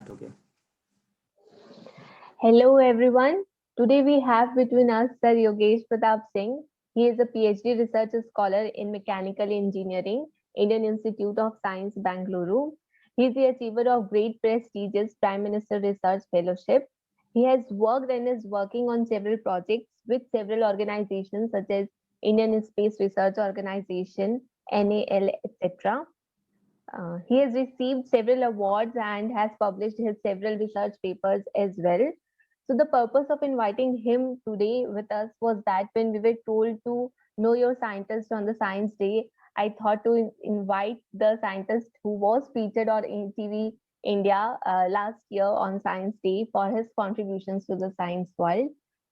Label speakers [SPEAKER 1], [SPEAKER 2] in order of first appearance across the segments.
[SPEAKER 1] Okay.
[SPEAKER 2] Hello everyone. Today we have between us Sir Yogesh Pratap Singh. He is a PhD research scholar in mechanical engineering, Indian Institute of Science, Bangalore. He is the achiever of great prestigious Prime Minister Research Fellowship. He has worked and is working on several projects with several organizations such as Indian Space Research Organization, NAL, etc. He has received several awards and has published his several research papers as well. So, the purpose of inviting him today with us was that when we were told to know your scientist on the Science Day, I thought to invite the scientist who was featured on TV India last year on Science Day for his contributions to the science world.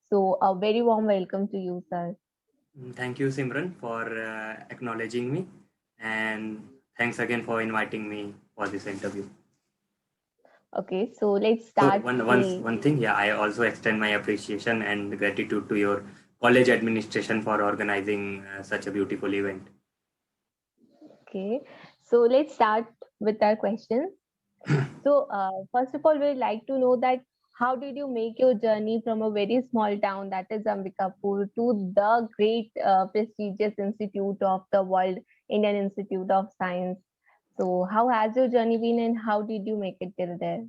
[SPEAKER 2] So, a very warm welcome to you, sir.
[SPEAKER 1] Thank you, Simran, for acknowledging me, and thanks again for inviting me for this interview.
[SPEAKER 2] Okay, so let's
[SPEAKER 1] So
[SPEAKER 2] start the.
[SPEAKER 1] one thing, yeah, I also extend my appreciation and gratitude to your college administration for organizing such a beautiful event.
[SPEAKER 2] Okay, so let's start with our questions. So, first of all, we'd like to know that how did you make your journey from a very small town, that is Ambikapur, to the great prestigious institute of the world, Indian Institute of Science? So, how has your journey been, and how did you make it till there?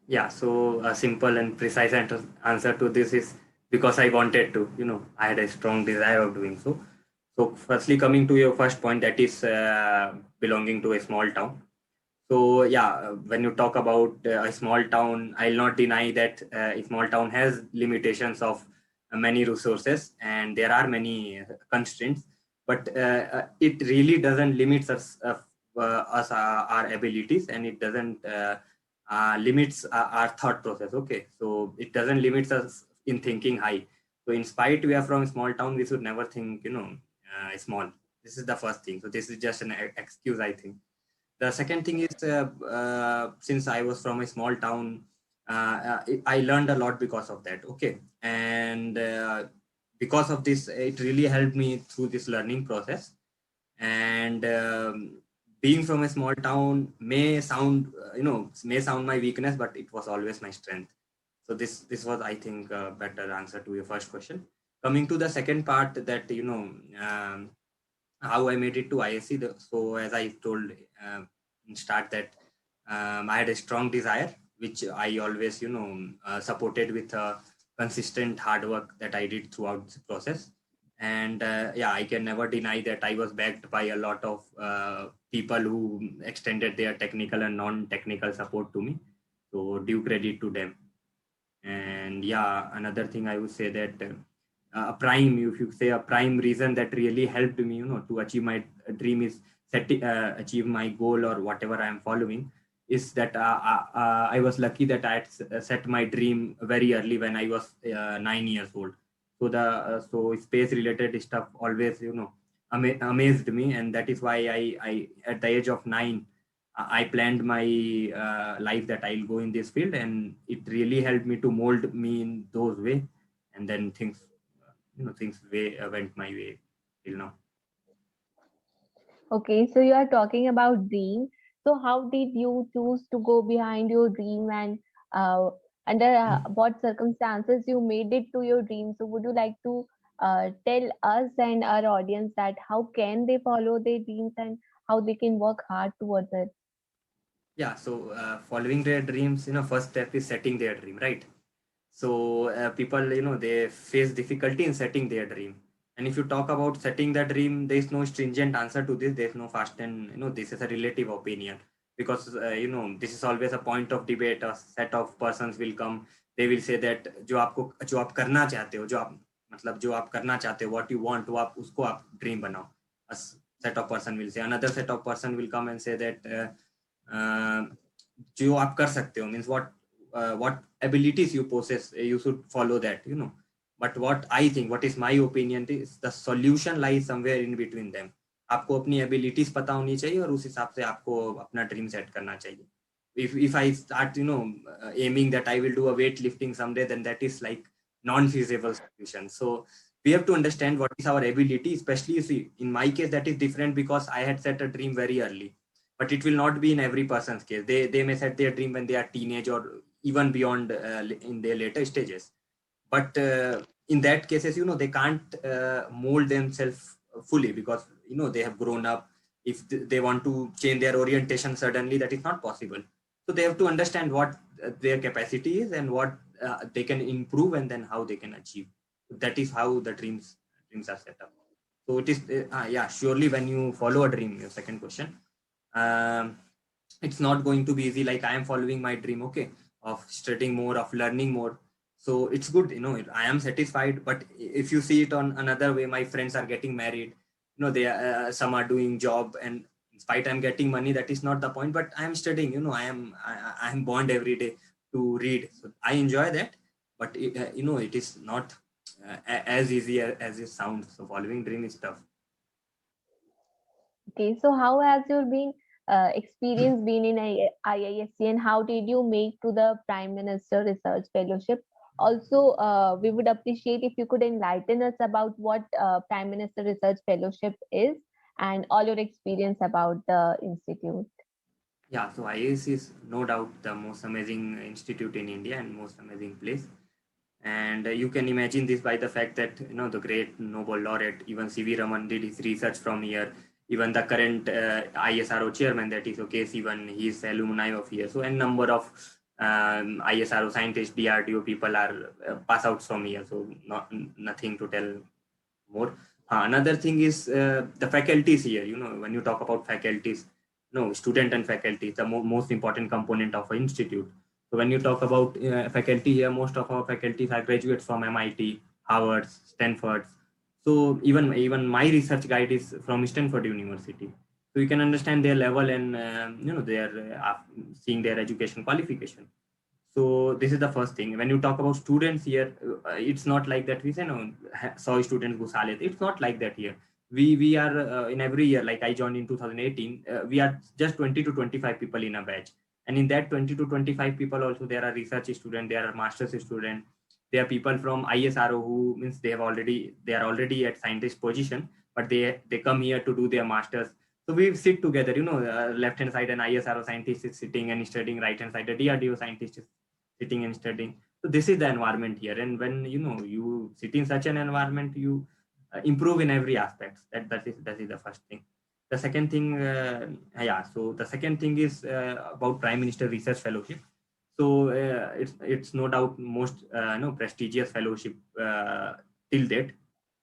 [SPEAKER 1] Yeah, so a simple and precise answer to this is because I wanted to, I had a strong desire of doing so. So, firstly, coming to your first point, that is belonging to a small town. So yeah, when you talk about a small town, I'll not deny that a small town has limitations of many resources and there are many constraints, but it really doesn't limit our abilities, and it doesn't limits our thought process. Okay, so it doesn't limit us in thinking high. So in spite we are from a small town, we should never think small. This is the first thing. So this is just an excuse, I think. The second thing is, since I was from a small town, I learned a lot because of that. Okay, and because of this, it really helped me through this learning process. And being from a small town may sound, may sound my weakness, but it was always my strength. So this was, I think, a better answer to your first question. Coming to the second part, that how I made it to ISC. So as I told in start, that I had a strong desire, which I always, supported with consistent hard work that I did throughout the process. And yeah, I can never deny that I was backed by a lot of people who extended their technical and non-technical support to me. So due credit to them. And yeah, another thing I would say that a prime, if you say a prime reason that really helped me, to achieve my dream is achieve my goal or whatever I am following, is that I was lucky that I had set my dream very early when I was 9 years old. So the so space related stuff always, amazed me, and that is why I at the age of 9, I planned my life that I'll go in this field, and it really helped me to mold me in those way. And then things, things went my way till now.
[SPEAKER 2] Okay, so you are talking about dream. So, how did you choose to go behind your dream, and uh, under what circumstances you made it to your dream? So, would you like to tell us and our audience that how can they follow their dreams and how they can work hard towards it?
[SPEAKER 1] Yeah. So following their dreams, first step is setting their dream, right? So people, they face difficulty in setting their dream. And if you talk about setting the dream, there is no stringent answer to this. There is no fast and, this is a relative opinion, because this is always a point of debate. A set of persons will come. They will say that जो आप करना चाहते हो, जो आप करना चाहते हो, what you want, वो आप उसको आप dream बनाओ. A set of person will say. Another set of person will come and say that जो आप कर सकते हो means what abilities you possess, you should follow that, but what I think, what is my opinion, is the solution lies somewhere in between them. आपको अपनी abilities पता होनी चाहिए और उस हिसाब से आपको अपना dream set करना चाहिए. If I start, aiming that I will do a weightlifting someday, then that is like non-feasible solution. So we have to understand what is our ability, especially, you see, in my case that is different because I had set a dream very early. but it will not be in every person's case. They may set their dream when they are teenage or even beyond in their later stages. But in that cases, they can't mold themselves fully, because they have grown up. If they want to change their orientation suddenly, that is not possible. So they have to understand what their capacity is and what they can improve, and then how they can achieve. That is how the dreams are set up. So it is yeah, surely when you follow a dream, your second question, um, it's not going to be easy. Like, I am following my dream, okay, of studying more, of learning more. So it's good, I am satisfied. But if you see it on another way, my friends are getting married, they some are doing job, and in spite I'm getting money, that is not the point. But I am studying, I am bond every day to read, so I enjoy that. But it is not as easy as it sounds. So following dream is tough.
[SPEAKER 2] Okay, so how has your been experience been in IISc, and how did you make to the Prime Minister Research Fellowship? Also, we would appreciate if you could enlighten us about what Prime Minister Research Fellowship is and all your experience about the institute.
[SPEAKER 1] Yeah, so IIS is no doubt the most amazing institute in India and most amazing place. And you can imagine this by the fact that the great Nobel laureate, even C.V. Raman, did his research from here. Even the current ISRO chairman, that is OK Sivan, he is alumni of here. So a number of ISRO scientists, DRDO people are pass outs from here. So nothing to tell more. Another thing is the faculties here. When you talk about faculties, no, student and faculty, the most important component of an institute. So when you talk about faculty here, most of our faculties are graduates from MIT, Harvard, Stanford. So even my research guide is from Stanford University. So you can understand their level, and their seeing their education qualification. So this is the first thing. When you talk about students here, it's not like that we say no, 100 students घुसा It's not like that here. We are in every year, like I joined in 2018, we are just 20 to 25 people in a batch. And in that 20 to 25 people also, there are research students, there are master's students, there are people from ISRO, who means they are already at scientist position, but they come here to do their masters. So we sit together, left hand side an ISRO scientist is sitting and studying, right hand side a DRDO scientist is sitting and studying. So this is the environment here. And when you sit in such an environment, you improve in every aspect. That is the first thing. The second thing, yeah. So the second thing is about Prime Minister Research Fellowship. So it's no doubt most prestigious fellowship till date.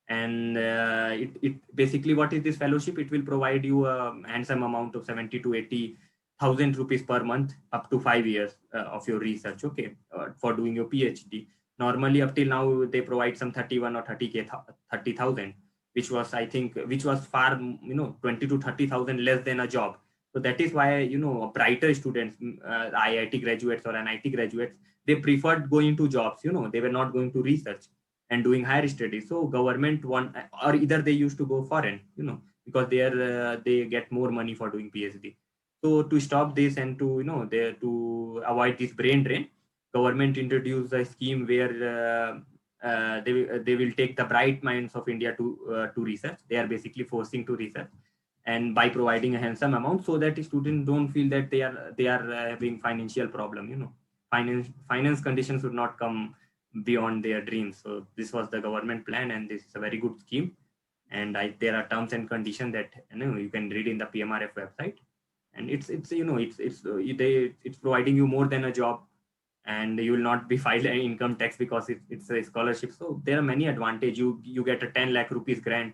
[SPEAKER 1] And it basically, what is this fellowship? It will provide you a handsome amount of 70 to 80,000 rupees per month, up to 5 years of your research, okay, for doing your PhD. Normally up till now they provide some 31 or 30,000, which was, I think, which was far 20 to 30,000 less than a job. So that is why brighter students, IIT graduates or NIT graduates, they preferred going to jobs. They were not going to research and doing higher studies. So government want, or either they used to go foreign, because they get more money for doing PhD. So to stop this, and to to avoid this brain drain, government introduced a scheme where they will take the bright minds of India to research. They are basically forcing to research, and by providing a handsome amount, so that students don't feel that they are having financial problem. Finance conditions should not come beyond their dreams. So this was the government plan, and this is a very good scheme. And there are terms and conditions that you can read in the PMRF website. And it's providing you more than a job, and you will not be filing income tax, because it's a scholarship. So there are many advantages. You get a 10 lakh rupees grant.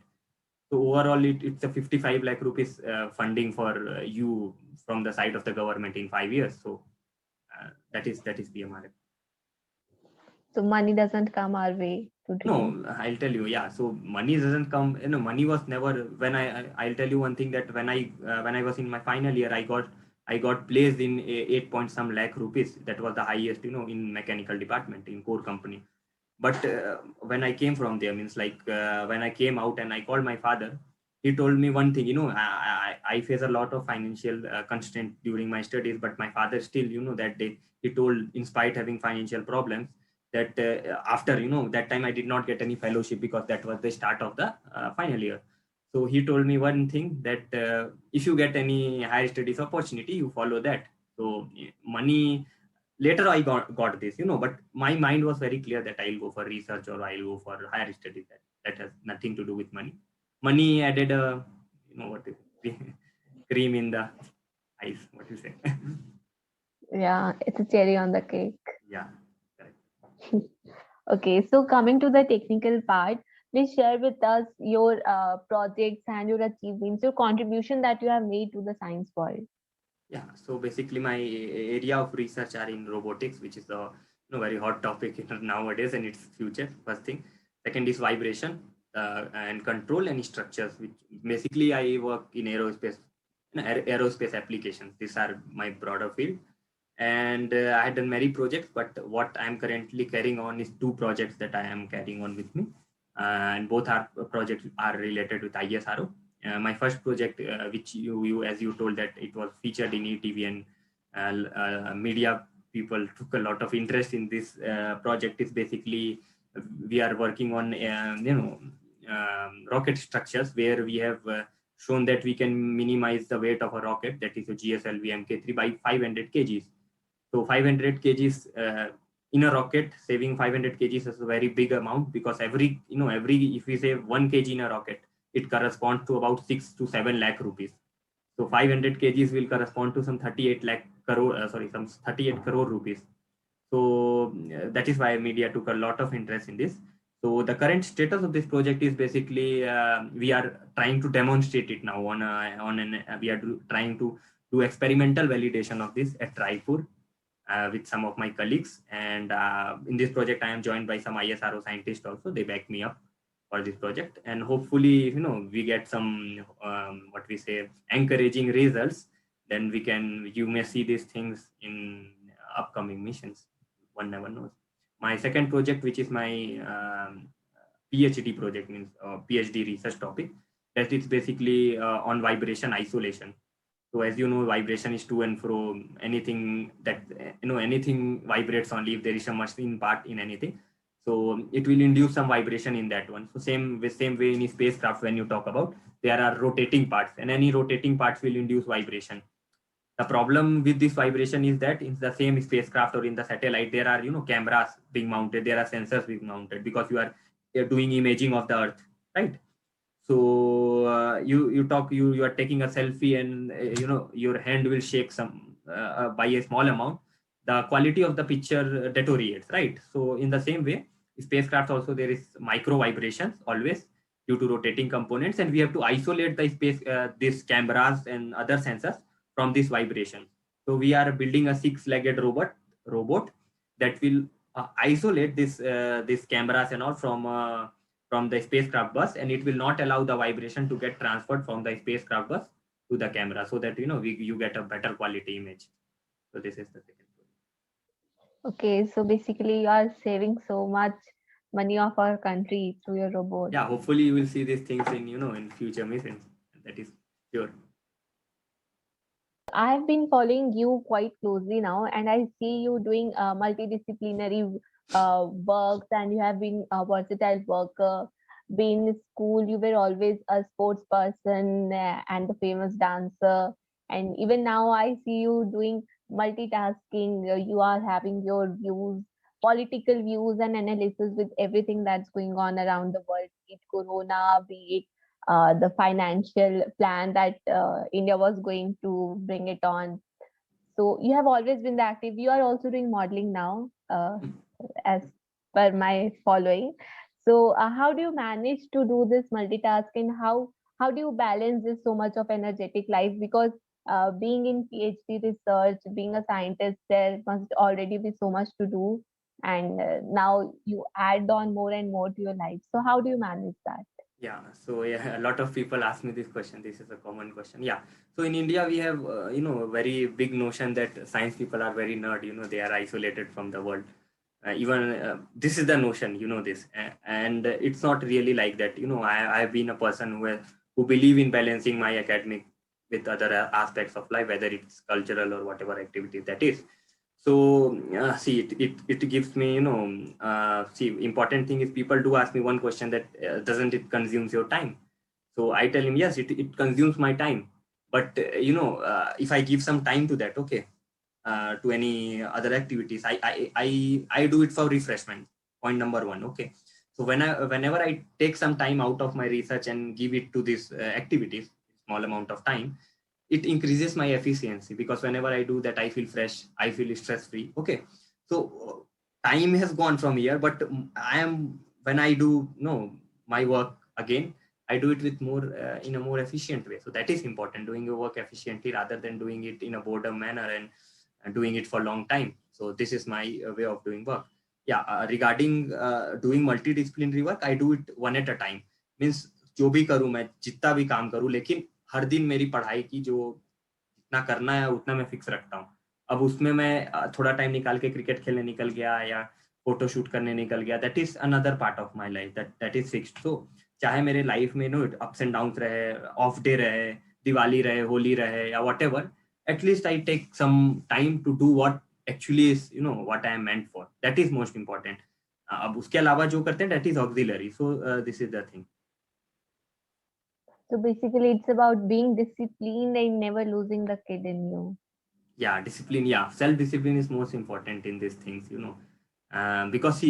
[SPEAKER 1] So overall, it's a 55 lakh rupees funding for you from the side of the government in 5 years. So that is PMRF.
[SPEAKER 2] So money doesn't come our way to dream.
[SPEAKER 1] No, I'll tell you. Yeah, so money doesn't come. Money was never. When I'll tell you one thing, that when I was in my final year, I got placed in 8 point some lakh rupees. That was the highest, in mechanical department in core company. But when I came from there, means like when I came out and I called my father, he told me one thing. I face a lot of financial constraint during my studies, but my father still, that day he told, in spite having financial problems, that after that time I did not get any fellowship, because that was the start of the final year. So he told me one thing that if you get any higher studies opportunity, you follow that. So money, later I got this, but my mind was very clear that I'll go for research or I'll go for higher studies. That has nothing to do with money. Money added a, what is it? Cream in the ice. What you say?
[SPEAKER 2] Yeah, it's a cherry on the cake.
[SPEAKER 1] Yeah, correct.
[SPEAKER 2] Okay, so coming to the technical part, please share with us your projects and your achievements, your contribution that you have made to the science world.
[SPEAKER 1] Yeah, so basically my area of research are in robotics, which is a very hot topic nowadays and its future. First thing. Second is vibration and control and structures, which basically I work in aerospace, aerospace applications. These are my broader field. And I had done many projects, but what I'm currently carrying on is two projects that I am carrying on with me. And both are projects are related with ISRO. My first project, which you as you told that it was featured in ETV and media people took a lot of interest in this project, is basically we are working on rocket structures where we have shown that we can minimize the weight of a rocket, that is a GSLV Mk3, by 500 kgs. So 500 kgs in a rocket, saving 500 kgs is a very big amount, because every if we save 1 kg in a rocket, it corresponds to about 6 to 7 lakh rupees. So 500 kgs will correspond to some 38 lakh crore, some 38 crore rupees. So that is why media took a lot of interest in this. So the current status of this project is basically we are trying to demonstrate it now we are trying to do experimental validation of this at Raipur with some of my colleagues. And in this project, I am joined by some ISRO scientists also. They back me up for this project. And hopefully, we get some, what we say, encouraging results. Then you may see these things in upcoming missions. One never knows. My second project, which is my PhD project, means PhD research topic, that is basically on vibration isolation. So as you know, vibration is to and fro. Anything that anything vibrates only if there is a machine part in anything. So it will induce some vibration in that one. So same way in spacecraft, when you talk about, there are rotating parts, and any rotating parts will induce vibration. The problem with this vibration is that in the same spacecraft or in the satellite, there are cameras being mounted, there are sensors being mounted, because you're doing imaging of the Earth, right? So you are taking a selfie, and your hand will shake some by a small amount. The quality of the picture deteriorates, right? So in the same way, spacecraft also, there is micro vibrations always due to rotating components, and we have to isolate the space these cameras and other sensors from this vibration. So we are building a six-legged robot that will isolate this cameras and all from the spacecraft bus, and it will not allow the vibration to get transferred from the spacecraft bus to the camera, so that you get a better quality image. So this is the second one.
[SPEAKER 2] Okay, so basically you are saving so much money of our country through your robot.
[SPEAKER 1] Yeah, hopefully you will see these things in future missions. That is sure.
[SPEAKER 2] I've been following you quite closely now, and I see you doing multidisciplinary works, and you have been a versatile worker. Being in school, you were always a sports person and the famous dancer. And even now, I see you doing multitasking. You are having your views, political views, and analysis with everything that's going on around the world, be it Corona, be it the financial plan that India was going to bring it on. So you have always been active. You are also doing modeling now, as per my following. So how do you manage to do this multitasking? How do you balance this so much of energetic life? Because being in PhD research, being a scientist, there must already be so much to do, and now you add on more and more to your life. So how do you manage that?
[SPEAKER 1] Yeah, so yeah, a lot of people ask me this question. This is a common question. Yeah, so in India we have a very big notion that science people are very nerd. They are isolated from the world. Even this is the notion. This, and it's not really like that. I've been a person who believe in balancing my academic with other aspects of life, whether it's cultural or whatever activity that is. So see, it gives me, see, important thing is people do ask me one question, that doesn't it consumes your time? So I tell him, yes, it consumes my time, but if I give some time to that, okay, to any other activities, I do it for refreshment. Point number one, okay. So whenever I take some time out of my research and give it to these activities, small amount of time, it increases my efficiency, because whenever I do that, I feel fresh, I feel stress free, okay. So time has gone from here, but I am, when I do my work again, I do it with more in a more efficient way. So that is important, doing your work efficiently rather than doing it in a boredom manner and doing it for a long time. So this is my way of doing work. Yeah, regarding doing multidisciplinary work, I do it one at a time. Means जो भी करूँ मैं, जितना भी काम करूँ, लेकिन हर दिन मेरी पढ़ाई की जो जितना करना है उतना मैं फिक्स रखता हूँ. अब उसमें मैं थोड़ा टाइम निकाल के क्रिकेट खेलने निकल गया या फोटो शूट करने निकल गया, that is another part of my life, that is fixed. तो चाहे मेरे लाइफ में अप्स एंड डाउन रहे, ऑफ डे रहे, दिवाली रहे, होली रहे, या whatever, at least I take some time to do what actually is what I am meant for. That is most important. अब उसके अलावा जो करते हैं, that is auxiliary. So this is the thing.
[SPEAKER 2] So basically, it's about being disciplined and never losing the kid in you.
[SPEAKER 1] Yeah, discipline. Yeah, self discipline is most important in these things, because see,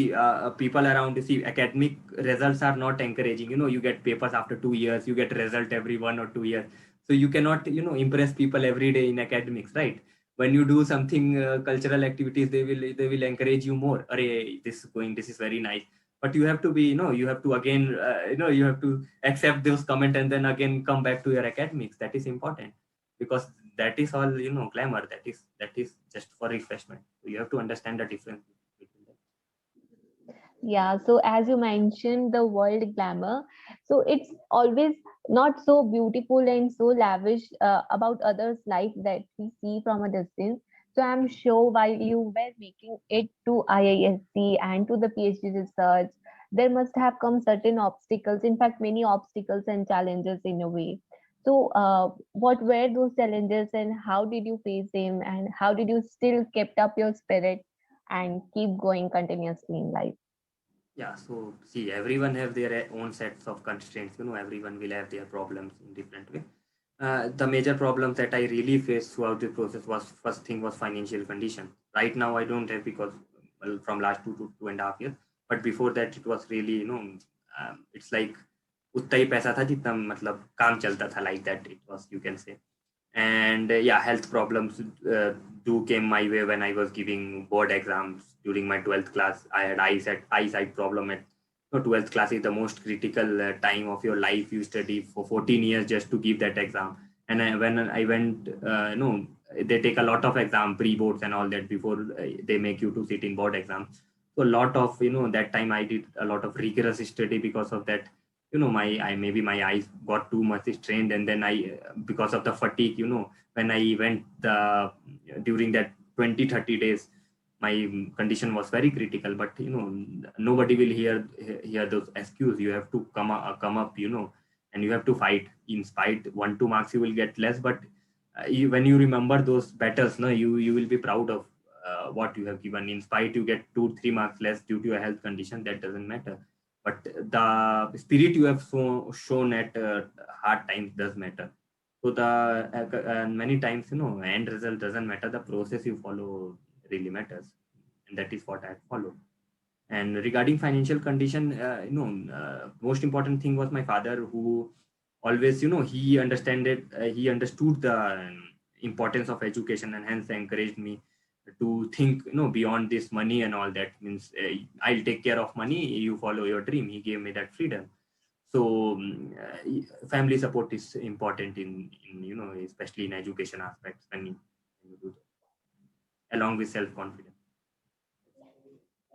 [SPEAKER 1] people around, see, academic results are not encouraging. You get papers after 2 years, you get result every 1 or 2 years, so you cannot impress people every day in academics, right? When you do something cultural activities, they will encourage you more. Arey, this is very nice. But you have to be, you have to again, you have to accept those comments and then again come back to your academics. That is important, because that is all glamour. That is just for refreshment. So you have to understand the difference between them.
[SPEAKER 2] Yeah, so as you mentioned, the world glamour, so it's always not so beautiful and so lavish about others' life that we see from a distance. So I'm sure while you were making it to IISc and to the PhD research, there must have come certain obstacles, in fact, many obstacles and challenges in a way. So, what were those challenges and how did you face them, and how did you still kept up your spirit and keep going continuously in life?
[SPEAKER 1] Yeah, so see, everyone have their own sets of constraints. Everyone will have their problems in different way. The major problems that I really faced throughout the process was, first thing was financial condition. Right now I don't have, because well, from last 2 to 2.5 years, but before that it was really, it's like उतना ही पैसा था जितना मतलब काम चलता था, like that it was, you can say. And yeah, health problems do came my way when I was giving board exams during my 12th class. I had eyesight problem at 12th class is the most critical time of your life. You study for 14 years just to give that exam. And when I went, they take a lot of exam, pre-boards and all that before they make you to sit in board exams. So a lot of, that time I did a lot of rigorous study. Because of that, maybe my eyes got too much strained, and then I, because of the fatigue, when I went during that 20-30 days, my condition was very critical. But nobody will hear those excuses. You have to come up, and you have to fight. In spite 1-2 marks you will get less, but when you remember those battles, no, you will be proud of what you have given. In spite you get 2-3 marks less due to a health condition, that doesn't matter, but the spirit you have shown at hard times does matter. So the many times, end result doesn't matter, the process you follow really matters, and that is what I followed. And regarding financial condition, most important thing was my father, who always, he understood the importance of education, and hence encouraged me to think, beyond this money and all that. Means I'll take care of money, you follow your dream. He gave me that freedom. So family support is important in especially in education aspects, when you do that, along with self confidence.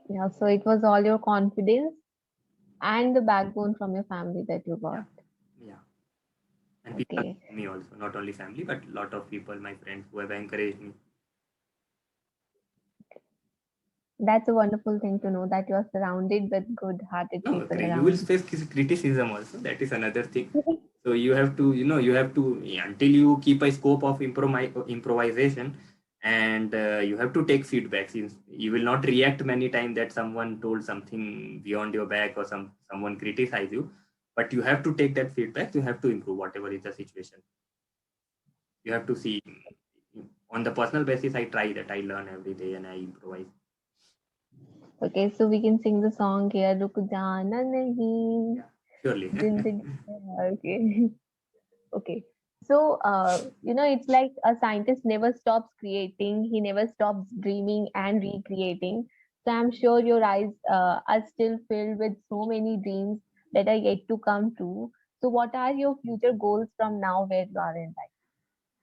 [SPEAKER 2] Yeah, so it was all your confidence and the backbone from your family that you
[SPEAKER 1] Yeah,
[SPEAKER 2] got.
[SPEAKER 1] yeah. And people
[SPEAKER 2] Okay,
[SPEAKER 1] around me also, not only family, but a lot of people, my friends, who have encouraged me.
[SPEAKER 2] that's a wonderful thing to know that you are surrounded with good-hearted
[SPEAKER 1] No,
[SPEAKER 2] people
[SPEAKER 1] you will
[SPEAKER 2] around
[SPEAKER 1] face criticism also. That is another thing.
[SPEAKER 2] you.
[SPEAKER 1] So you have to, until you keep a scope of improvisation, and you have to take feedback. Since you will not react many times that someone told something beyond your back, or someone criticize you. but you have to take that feedback, you have to improve whatever is the situation. You have to see on the personal basis. I try that, I learn every day and I improvise.
[SPEAKER 2] Okay, so we can sing the song here, Ruk Jana Nahi.
[SPEAKER 1] Yeah, surely.
[SPEAKER 2] Zindagi. Okay. Okay. So, it's like a scientist never stops creating, he never stops dreaming and recreating. So, I'm sure your eyes are still filled with so many dreams that are yet to come true. So, what are your future goals from now where you are in life?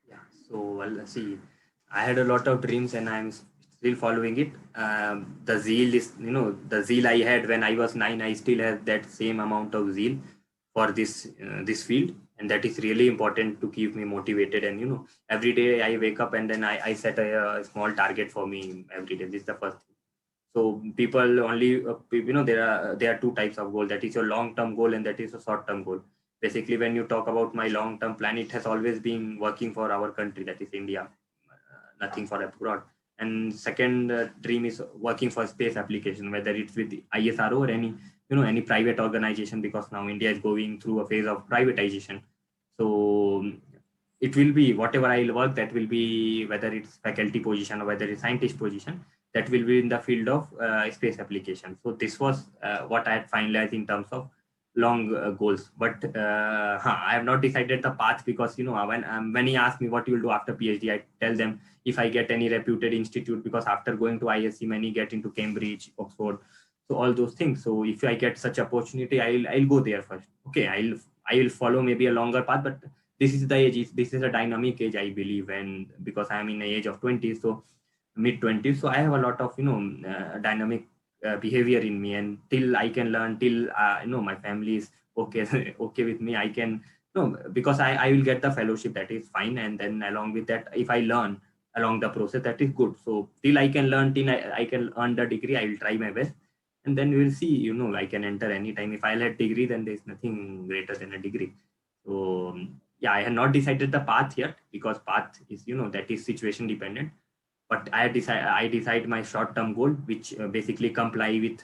[SPEAKER 1] Yeah, so well, see, I had a lot of dreams and I'm still following it. The zeal is, the zeal I had when I was 9, I still have that same amount of zeal for this field, and that is really important to keep me motivated. And every day I wake up and then I set a small target for me every day. This is the first thing. So people only, there are two types of goal. That is your long term goal and that is a short term goal. Basically, when you talk about my long term plan, it has always been working for our country, that is India, nothing for abroad. And second dream is working for space application, whether it's with ISRO or any private organization, because now India is going through a phase of privatization. So it will be whatever I'll work, that will be whether it's faculty position or whether it's scientist position, that will be in the field of space application. So this was what I had finalized in terms of long goals. But I have not decided the path, because when he asked me what you will do after PhD, I tell them if I get any reputed institute, because after going to ISC, many get into Cambridge, Oxford, so all those things. So if I get such opportunity, I'll go there first. Okay, I will follow maybe a longer path, but this is the age. This is a dynamic age, I believe, and because I am in the age of 20s, so mid 20s, so I have a lot of dynamic behavior in me, and till I can learn, till my family is okay okay with me, I can no because I will get the fellowship, that is fine, and then along with that, if I learn along the process, that is good. So till I can learn, till I can earn the degree, I will try my best, and then we'll see. I can enter anytime. If I'll have degree, then there's nothing greater than a degree. So yeah, I have not decided the path yet, because path is that is situation dependent. But I decide my short term goal, which basically comply with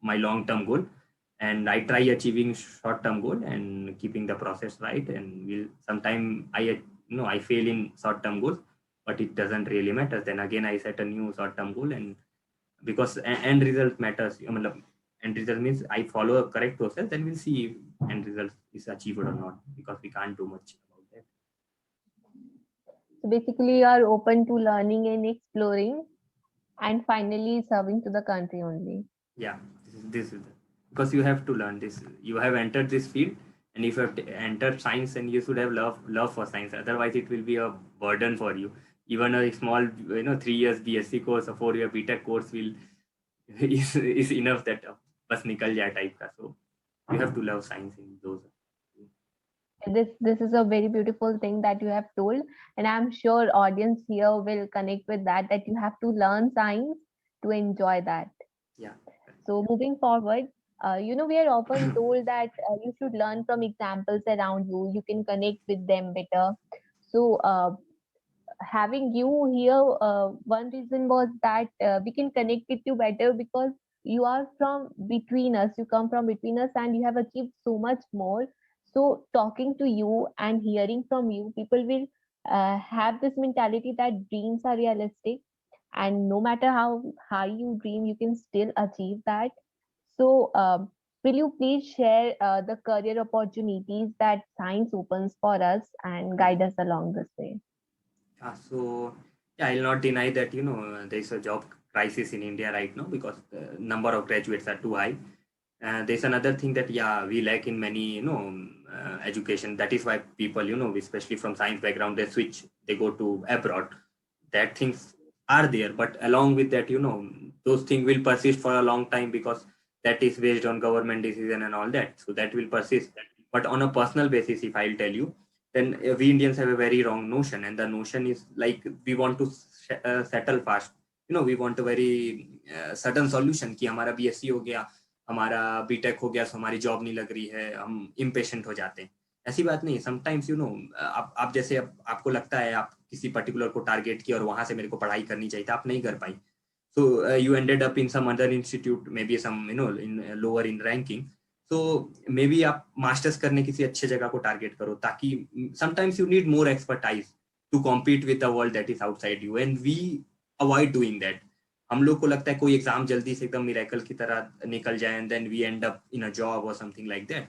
[SPEAKER 1] my long term goal, and I try achieving short term goal and keeping the process right. And will sometime I fail in short term goals, but it doesn't really matter. Then again, I set a new short term goal, and because end result matters. End result means I follow a correct process, then we'll see if end result is achieved or not, because we can't do much about that.
[SPEAKER 2] So, basically, you are open to learning and exploring and finally serving to the country only.
[SPEAKER 1] Yeah, because you have to learn this. You have entered this field, and if you have entered science, and you should have love for science. Otherwise, it will be a burden for you. Even a small 3 years BSc course or 4-year BTech course will is enough, that bas nikal jaye type ka. So you have to love science in those.
[SPEAKER 2] This is a very beautiful thing that you have told, and I'm sure audience here will connect with that you have to learn science to enjoy that.
[SPEAKER 1] Yeah.
[SPEAKER 2] So moving forward, we are often told that you should learn from examples around you. You can connect with them better. So having you here, one reason was that we can connect with you better because you are from between us. You come from between us, and you have achieved so much more. So talking to you and hearing from you, people will have this mentality that dreams are realistic, and no matter how high you dream, you can still achieve that. So, will you please share the career opportunities that science opens for us and guide us along this way?
[SPEAKER 1] So yeah, I'll not deny that there is a job crisis in India right now, because the number of graduates are too high. There's another thing that we lack in many education. That is why people especially from science background, they go to abroad. That things are there, but along with that those things will persist for a long time, because that is based on government decision and all that. So that will persist. But on a personal basis, if I'll tell you, then we Indians have a very wrong notion, and the notion is like we want to settle fast. We want a very sudden solution कि हमारा BSc हो गया, हमारा BTech हो गया, so हमारी job नहीं लग रही है, हम इम्पेशेंट हो जाते हैं. ऐसी बात नहीं है. समटाइम्स आप जैसे आपको लगता है आप किसी पर्टिकुलर को टारगेट किया और वहां से मेरे को पढ़ाई करनी चाहिए था, आप नहीं कर पाई. So you ended up in some other institute, maybe some in lower in ranking. तो मे बी आप मास्टर्स करने किसी अच्छे जगह को टारगेट करो, ताकि sometimes you need more expertise to compete with the world that is outside you, and we avoid doing that. हम लोग को लगता है कोई एग्जाम जल्दी से एकदम मिरेकल की तरह निकल जाए and then we end up in a job और something like that.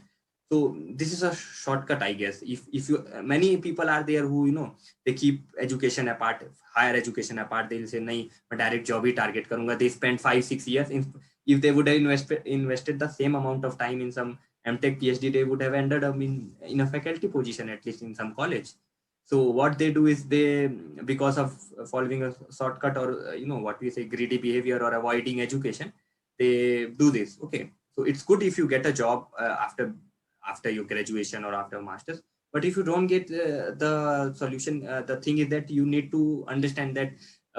[SPEAKER 1] So this is a shortcut, I guess. If you many people are there who they keep education apart, higher education apart. They'll say nahi मैं direct job ही target करूंगा. They spend 5-6 years. If they would have invested the same amount of time in some MTech PhD, they would have ended up in a faculty position, at least in some college. So what they do is they, because of following a shortcut or what we say greedy behavior or avoiding education, they do this. Okay, so it's good if you get a job after your graduation or after masters, but if you don't get the solution, the thing is that you need to understand that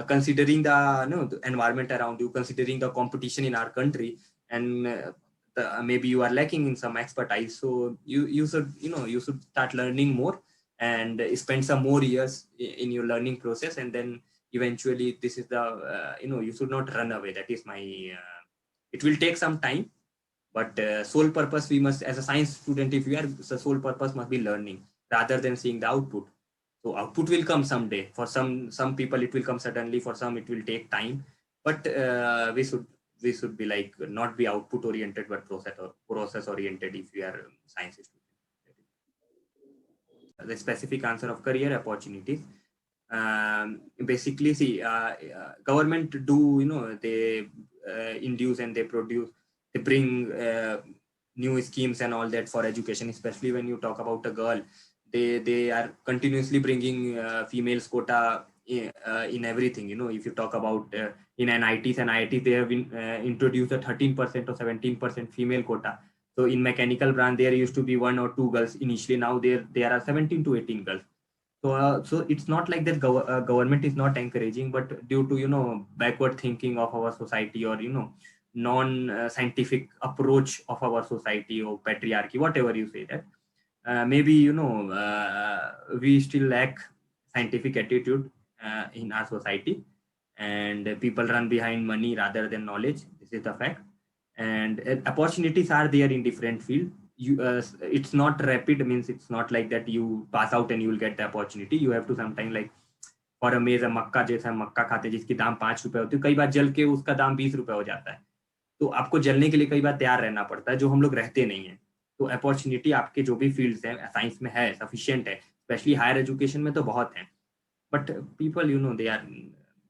[SPEAKER 1] considering the environment around you, considering the competition in our country, and maybe you are lacking in some expertise, so you should you should start learning more and spend some more years in your learning process, and then eventually this is the you should not run away. That is my it will take some time, but sole purpose we must, as a science student, if we are, the sole purpose must be learning rather than seeing the output. So output will come someday. For some people it will come suddenly, for some it will take time, but we should be like not be output oriented but process oriented if we are science student. The specific answer of career opportunities, basically see, government do they induce and they produce, they bring new schemes and all that for education, especially when you talk about a girl. They are continuously bringing females quota in everything. If you talk about in NITs and IITs, they have been introduced a 13% or 17% female quota. So in mechanical branch there used to be 1 or 2 girls initially, now there are 17 to 18 girls. So it's not like that government is not encouraging, but due to backward thinking of our society, or non scientific approach of our society, or patriarchy, whatever you say that, maybe we still lack scientific attitude in our society, and people run behind money rather than knowledge. This is the fact. And opportunities are there in different fields. It's not rapid, means it's not like that you pass out and you will get the opportunity. You have to sometime, like for a मेज मक्का, जैसा मक्का खाते जिसकी दाम 5 रुपए होती है, कई बार जल के उसका दाम 20 रुपए हो जाता है. तो आपको जलने के लिए कई बार तैयार रहना पड़ता है, जो हम लोग रहते नहीं है. तो अपॉर्चुनिटी आपके जो भी फील्ड्स हैं साइंस में है, सफिशिएंट है, स्पेशली हायर एजुकेशन में तो बहुत है. But people they are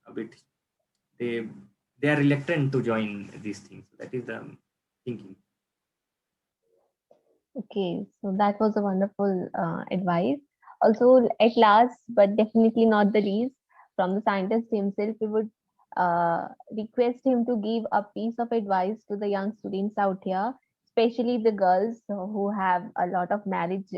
[SPEAKER 1] a bit, they are reluctant to join these things. That is the thinking.
[SPEAKER 2] Okay, so that was a wonderful advice. Also, at last, but definitely not the least, from the scientist himself, we would request him to give a piece of advice to the young students out here, especially the girls who have a lot of marriage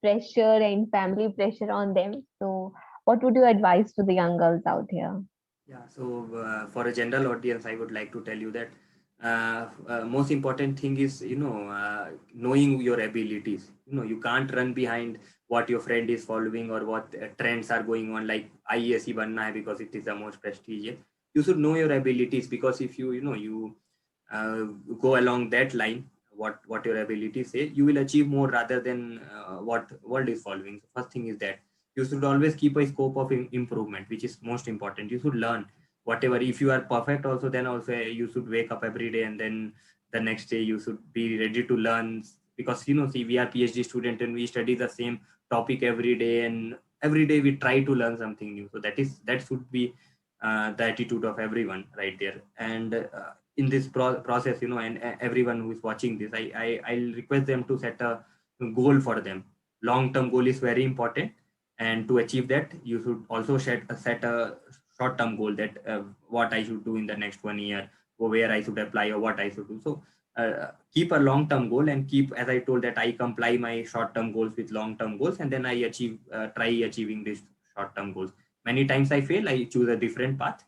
[SPEAKER 2] pressure and family pressure on them. So, what would you advise to the young girls out here?
[SPEAKER 1] Yeah, so for a general audience, I would like to tell you that most important thing is knowing your abilities. You can't run behind what your friend is following or what trends are going on, like IES ही बनना है because it is the most prestigious. You should know your abilities, because if you uh, go along that line, what your abilities say, you will achieve more rather than what world is following. So first thing is that you should always keep a scope of improvement, which is most important. You should learn whatever. If you are perfect also, then also you should wake up every day, and then the next day you should be ready to learn, because see, we are PhD student and we study the same topic every day, and every day we try to learn something new. So that should be the attitude of everyone right there. And in this process, and everyone who is watching this, I'll request them to set a goal for them. Long term goal is very important, and to achieve that you should also set a short term goal, that what I should do in the next 1 year, or where I should apply, or what I should do. So keep a long term goal, and keep, as I told, that I comply my short term goals with long term goals, and then I try achieving these short term goals. Many times I fail, I choose a different path.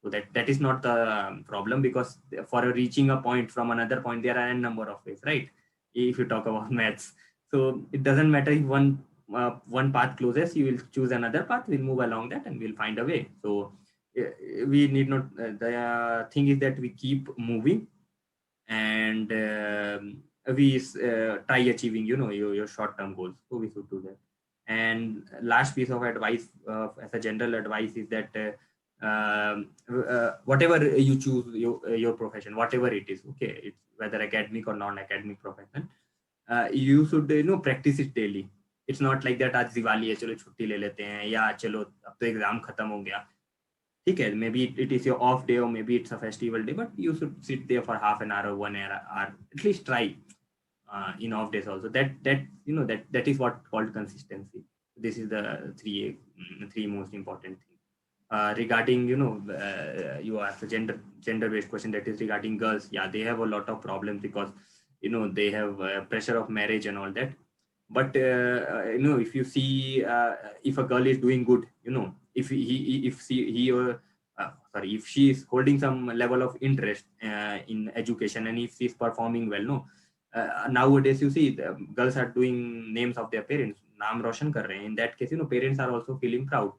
[SPEAKER 1] So that is not the problem, because for reaching a point from another point, there are a number of ways, right? If you talk about maths, so it doesn't matter if one path closes, you will choose another path, we'll move along that, and we'll find a way. So we need not, the thing is that we keep moving, and we try achieving, your short-term goals. So we should do that. And last piece of advice, as a general advice, is that whatever you choose your profession, whatever it is, okay, it's whether academic or non-academic profession, you should practice it daily. It's not like that आज दिवाली है चलो छुट्टी ले लेते हैं, या चलो अब तो एग्जाम खत्म हो गया, ठीक है, maybe it is your off day or maybe it's a festival day, but you should sit there for half an hour or 1 hour, at least try in off days also. That is what called consistency. This is the three most important thing. Regarding, you asked a gender based question, that is regarding girls. Yeah, they have a lot of problems because they have pressure of marriage and all that. But if you see, if a girl is doing good, if she is holding some level of interest in education, and if she is performing well, no, nowadays you see the girls are doing names of their parents, नाम रोशन कर रहे हैं. In that case, parents are also feeling proud.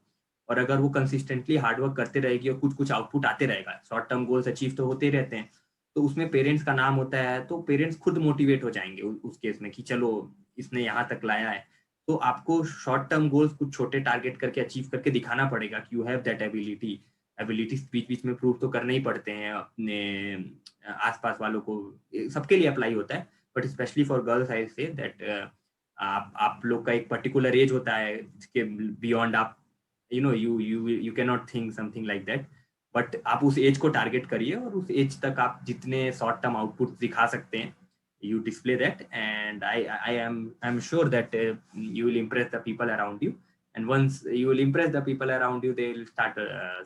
[SPEAKER 1] और अगर वो consistently hard work करते रहेगी और कुछ कुछ आउटपुट आते रहेगा, शॉर्ट टर्म गोल्स अचीव तो होते रहते हैं, तो उसमें पेरेंट्स का नाम होता है, तो पेरेंट्स खुद मोटिवेट हो जाएंगे उस केस में कि चलो इसने यहाँ तक लाया है. तो आपको शॉर्ट टर्म गोल्स कुछ छोटे टारगेट करके अचीव करके दिखाना पड़ेगा कि यू हैव दैट एबिलिटी. बीच बीच में प्रूव तो करने ही पड़ते हैं अपने आसपास वालों को, सबके लिए अप्लाई होता है, but specially for girls I say that आप लोग का एक पर्टिकुलर एज होता है जिसके बियॉन्ड आप you cannot think something like that, but आप उस एज को टारगेट करिए और उस एज तक आप जितने शॉर्ट टर्म आउटपुट दिखा सकते हैं, you display that, and I'm sure that you will impress the people around you, and once you will impress the people around you, they will start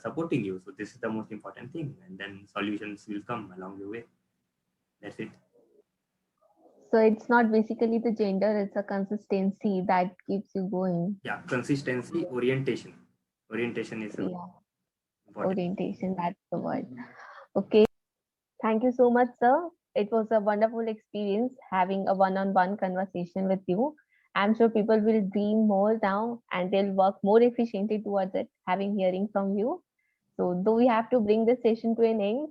[SPEAKER 1] supporting you. So this is the most important thing, and then solutions will come along the way. That's it.
[SPEAKER 2] So it's not basically the gender, it's a consistency that keeps you going.
[SPEAKER 1] Yeah, consistency, orientation is
[SPEAKER 2] Yeah,
[SPEAKER 1] important.
[SPEAKER 2] orientation, that's the word. Okay, thank you so much, sir. It was a wonderful experience having a one-on-one conversation with you. I'm sure people will dream more now and they'll work more efficiently towards it, having hearing from you. So though we have to bring this session to an end,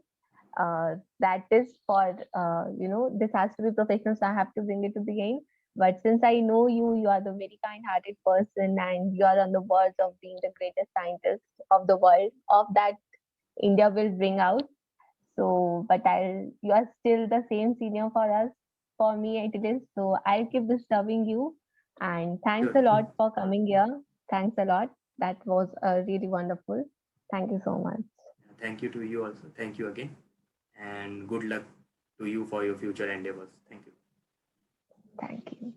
[SPEAKER 2] that is for this has to be professional, so I have to bring it to the end. But since I know you, you are the very kind-hearted person and you are on the verge of being the greatest scientist of the world, of that India will bring out. So but you are still the same senior for us. For me it is, so I'll keep disturbing you. And thanks
[SPEAKER 1] Sure.
[SPEAKER 2] a lot for coming here. Thanks a lot. That was really wonderful. Thank you so much.
[SPEAKER 1] Thank you to you also. Thank you again, and good luck to you for your future endeavors. Thank you.
[SPEAKER 2] Thank you.